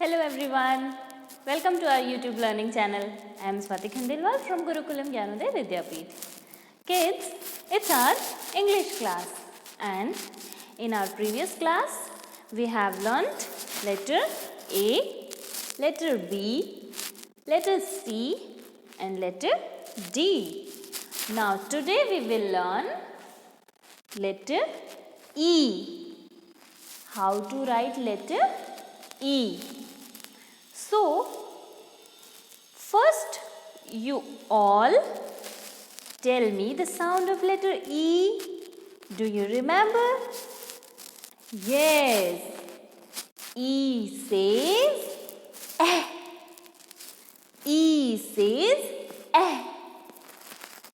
Hello everyone, welcome to our YouTube learning channel. I am Swati Khandelwal from Gurukulam Gyanodaya Vidyapeeth. Kids, it's our English class and in our previous class we have learnt letter A, letter B, letter C and letter D. Now today we will learn letter E. How to write letter E. So, first you all tell me the sound of letter E. Do you remember? Yes. E says eh. E says eh.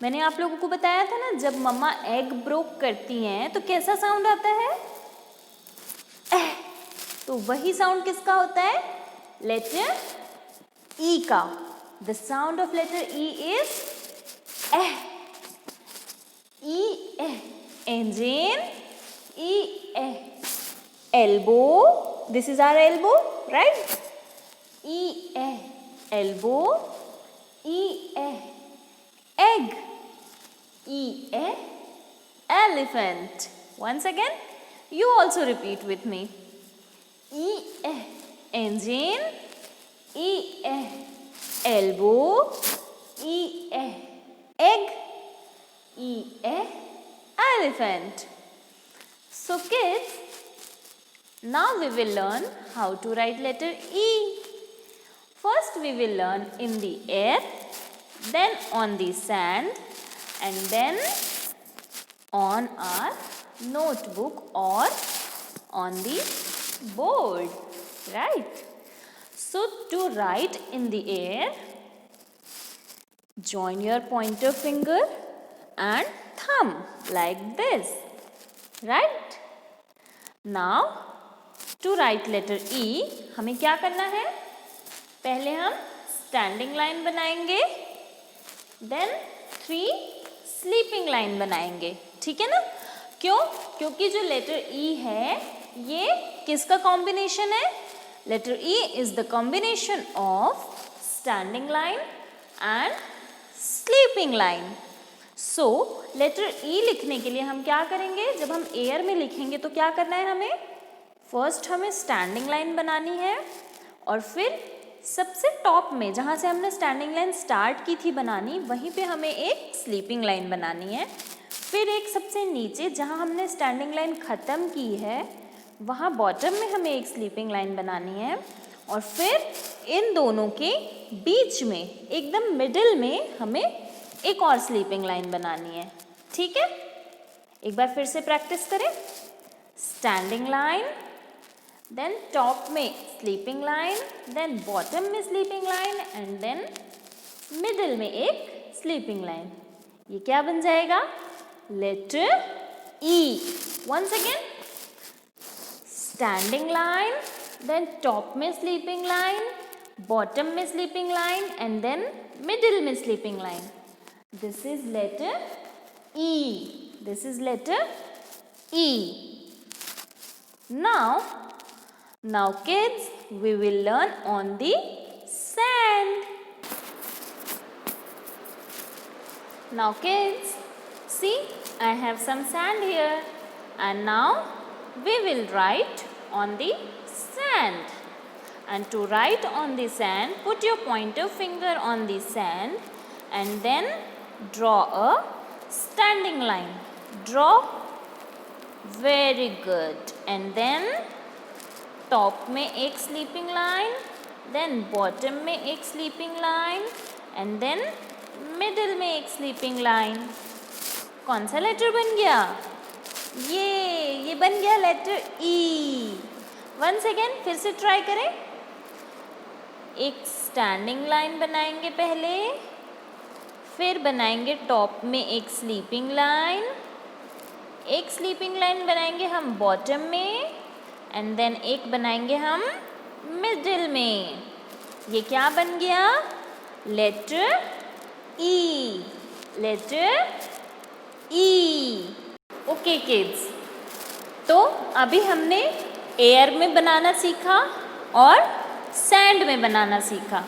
मैंने आप लोगों को बताया था ना, जब मम्मा egg broke करती हैं तो कैसा साउंड आता है? eh. तो वही साउंड किसका होता है? लेटर E का. The sound of letter E is eh. E eh. Engine. E eh. Elbow. This is our elbow, right? E eh. Elbow. E eh. Egg. E eh. Elephant. Once again, you also repeat with me. E eh. Engine. E eh. Elbow. E eh. Egg. E eh. Elephant. So kids, now we will learn how to write letter E. First we will learn in the air, then on the sand and then on our notebook or on the board, right? So to write in the air, join your pointer finger and thumb like this, right? Now to write letter E, हमें क्या करना है? पहले हम standing line बनाएंगे, then 3 sleeping line बनाएंगे, ठीक है ना? क्यों? क्योंकि जो लेटर E है ये किसका कॉम्बिनेशन है? Letter E is the combination of standing line and sleeping line. So letter E लिखने के लिए हम क्या करेंगे? जब हम एयर में लिखेंगे तो क्या करना है हमें? फर्स्ट हमें स्टैंडिंग लाइन बनानी है और फिर सबसे टॉप में जहाँ से हमने स्टैंडिंग लाइन स्टार्ट की थी बनानी, वहीं पे हमें एक स्लीपिंग लाइन बनानी है. फिर एक सबसे नीचे जहाँ हमने स्टैंडिंग लाइन ख़त्म की है वहाँ बॉटम में हमें एक स्लीपिंग लाइन बनानी है और फिर इन दोनों के बीच में एकदम मिडिल में हमें एक और स्लीपिंग लाइन बनानी है, ठीक है? एक बार फिर से प्रैक्टिस करें. स्टैंडिंग लाइन, देन टॉप में स्लीपिंग लाइन, देन बॉटम में sleeping line and then middle में एक स्लीपिंग लाइन. ये क्या बन जाएगा? Letter E. Once again, standing line, then top में स्लीपिंग लाइन, बॉटम में sleeping line and then middle में sleeping line. This is letter E. This is letter E. Now kids, we will learn on the sand. Now kids, see, I have some sand here and now we will write on the sand. And to write on the sand, put your pointer finger on the sand and then draw a standing line. Draw. Very good. And then top में एक sleeping line, then bottom में एक sleeping line and then middle में एक sleeping line. कौन सा letter बन गया? ये बन गया लेटर E. वंस अगेन फिर से ट्राई करें. एक स्टैंडिंग लाइन बनाएंगे पहले, फिर बनाएंगे टॉप में एक स्लीपिंग लाइन, एक स्लीपिंग लाइन बनाएंगे हम बॉटम में एंड देन एक बनाएंगे हम मिडिल में. ये क्या बन गया? Letter E. Letter E. Okay kids, तो अभी हमने एयर में बनाना सीखा और सैंड में बनाना सीखा।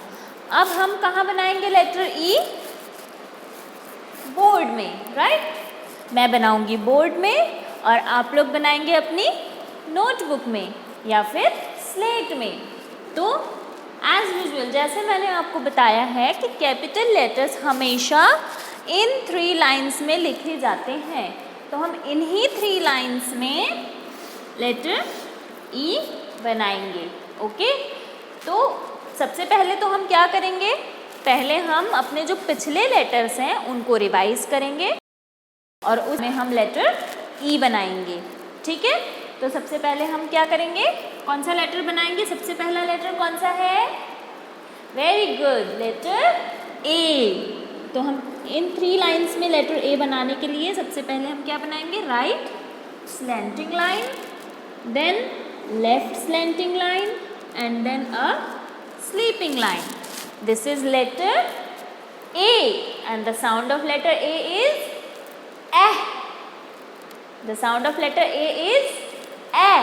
अब हम कहाँ बनाएंगे लेटर ई? बोर्ड में, राइट? मैं बनाऊंगी बोर्ड में और आप लोग बनाएंगे अपनी नोटबुक में या फिर स्लेट में। तो एज यूजुअल जैसे मैंने आपको बताया है कि कैपिटल लेटर्स हमेशा इन 3 लाइन्स में लिखे जाते हैं, तो हम इन्हीं 3 लाइन्स में लेटर ई बनाएंगे। ओके, तो सबसे पहले तो हम क्या करेंगे, पहले हम अपने जो पिछले लेटर्स हैं उनको रिवाइज करेंगे और उसमें हम लेटर ई बनाएंगे। ठीक है, तो सबसे पहले हम क्या करेंगे, कौन सा लेटर बनाएंगे? सबसे पहला लेटर कौन सा है? Very good, letter A. तो हम इन 3 लाइन्स में लेटर ए बनाने के लिए सबसे पहले हम क्या बनाएंगे? Right slanting line, then left slanting line and then a sleeping line. This is letter A and the sound of letter A is eh. The sound of letter A is eh.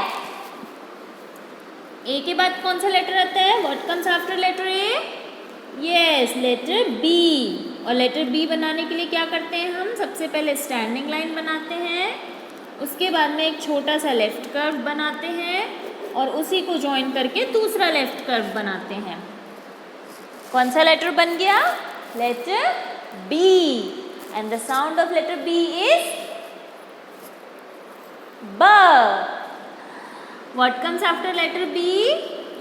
A के बाद कौन सा letter आता है? What comes after letter A? Yes, letter B. और letter B बनाने के लिए क्या करते हैं हम? सबसे पहले standing line बनाते हैं, उसके बाद में एक छोटा सा लेफ्ट कर्व बनाते हैं और उसी को ज्वाइन करके दूसरा लेफ्ट कर्व बनाते हैं। कौन सा लेटर बन गया? Letter B and the sound of letter B is ब। What comes after letter B?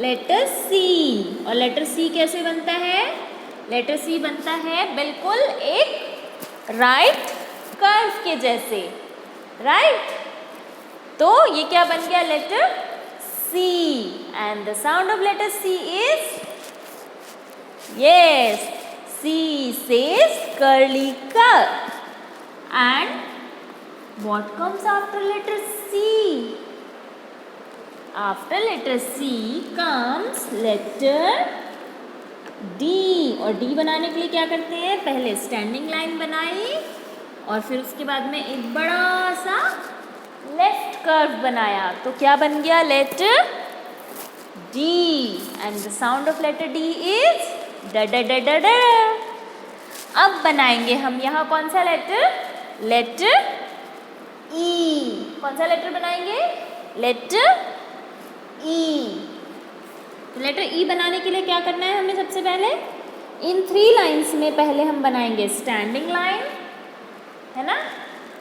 Letter C. और लेटर सी कैसे बनता है? लेटर सी बनता है बिल्कुल एक राइट कर्व के जैसे, राइट? तो ये क्या बन गया? Letter C and the sound of letter C is, yes, C says curly curl. And what comes after letter C? After letter C comes letter D. और D बनाने के लिए क्या करते हैं? पहले स्टैंडिंग लाइन बनाई और फिर उसके बाद में एक बड़ा सा लेफ्ट कर्व बनाया, तो क्या बन गया? Letter D and the sound of letter D is ड ड ड ड ड। अब बनाएंगे हम यहाँ कौन सा लेटर? लेटर ई। कौन सा लेटर बनाएंगे? लेटर ई। तो लेटर ई बनाने के लिए क्या करना है हमें? सबसे पहले इन 3 लाइन्स में पहले हम बनाएंगे स्टैंडिंग लाइन, है ना?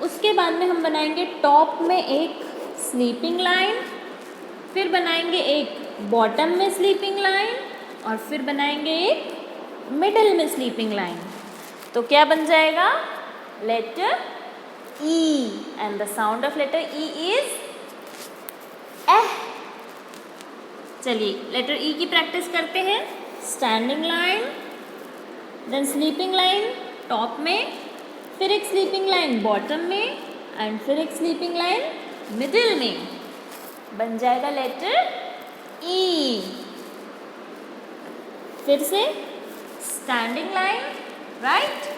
उसके बाद में हम बनाएंगे टॉप में एक स्लीपिंग लाइन, फिर बनाएंगे एक बॉटम में स्लीपिंग लाइन और फिर बनाएंगे एक मिडिल में स्लीपिंग लाइन। तो क्या बन जाएगा? Letter E and the sound of letter E is एह। चलिए लेटर ई की प्रैक्टिस करते हैं। Standing line, then sleeping line top में, फिर एक स्लीपिंग लाइन बॉटम में एंड फिर एक स्लीपिंग लाइन मिडिल में। बन जाएगा लेटर ई। फिर से standing line, right,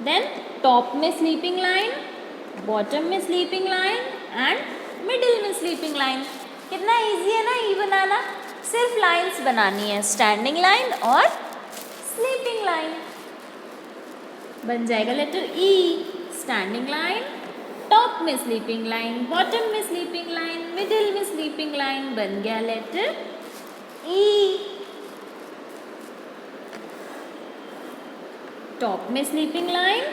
then top में स्लीपिंग लाइन, बॉटम में स्लीपिंग लाइन एंड मिडिल में स्लीपिंग लाइन। कितना इजी है ना ई बनाना, सिर्फ लाइंस बनानी है, स्टैंडिंग लाइन और स्लीपिंग लाइन। बन जाएगा letter E. Standing line, top में स्लीपिंग लाइन, बॉटम में स्लीपिंग लाइन, मिडिल में स्लीपिंग लाइन। बन गया लेटर ई। टॉप में स्लीपिंग लाइन,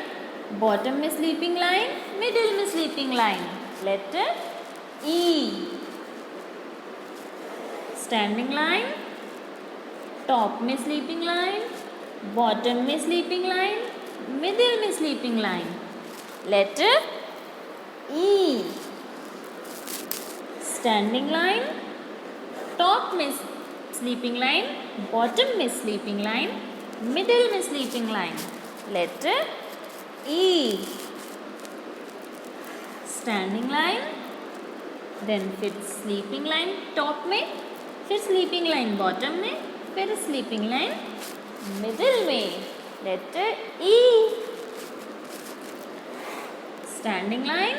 बॉटम में स्लीपिंग लाइन, मिडिल में sleeping line. Letter E. Standing line, top में स्लीपिंग लाइन, बॉटम में स्लीपिंग लाइन, मिडिल में sleeping line. Letter E. Standing line, top में sleeping line, bottom में sleeping line, middle में sleeping line. Letter E. Standing line, then फिर sleeping line top में, फिर sleeping line bottom में, फिर स्लीपिंग लाइन मिडिल में। Letter E. Standing line,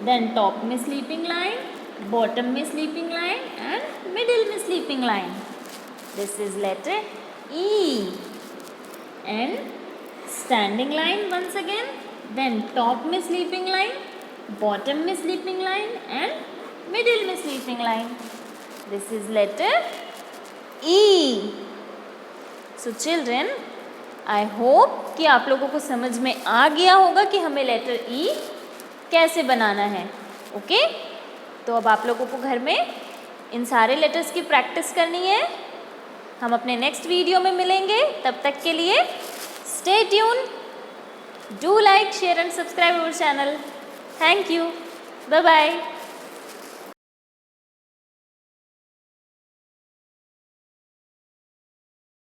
then top में स्लीपिंग लाइन, बॉटम में स्लीपिंग लाइन एंड मिडिल में sleeping line. This is letter E. And standing line once again. Then top में sleeping line, bottom में sleeping line and middle में sleeping line. This is letter E. So children, I hope कि आप लोगों को समझ में आ गया होगा कि हमें लेटर E कैसे बनाना है. ओके? तो अब आप लोगों को घर में इन सारे लेटर्स की प्रैक्टिस करनी है. हम अपने नेक्स्ट वीडियो में मिलेंगे. तब तक के लिए stay tuned. Do like, share and subscribe our channel. Thank you. Bye bye.